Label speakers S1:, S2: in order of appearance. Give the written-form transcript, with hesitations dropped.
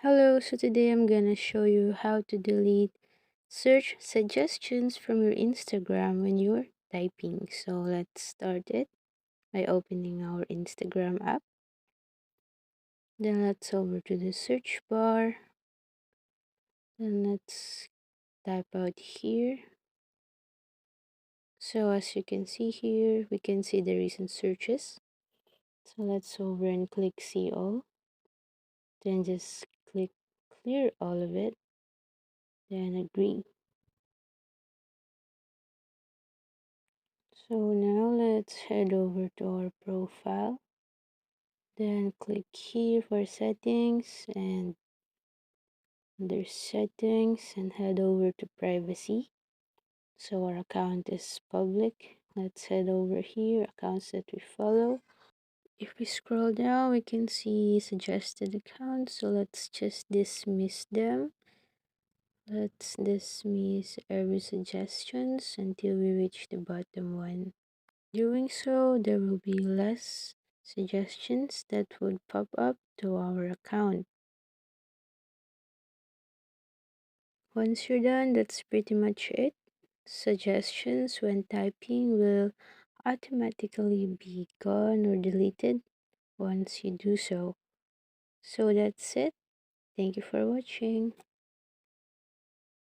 S1: Hello, so today I'm gonna show you how to delete search suggestions from your Instagram when you're typing. So let's start it by opening our Instagram app. Then let's over to the search bar. Then let's type out here. So as you can see here, we can see the recent searches. So let's over and click see all. Then just click clear all of it. Then agree. So now let's head over to our profile. Then click here for settings and under settings and head over to privacy. So our account is public. Let's head over here, accounts that we follow. If we scroll down, we can see suggested accounts. So let's just dismiss them. Let's dismiss every suggestions until we reach the bottom one. Doing so, there will be less suggestions that would pop up to our account. Once you're done, that's pretty much it. Suggestions when typing will automatically be gone or deleted once you do so. So that's it. Thank you for watching.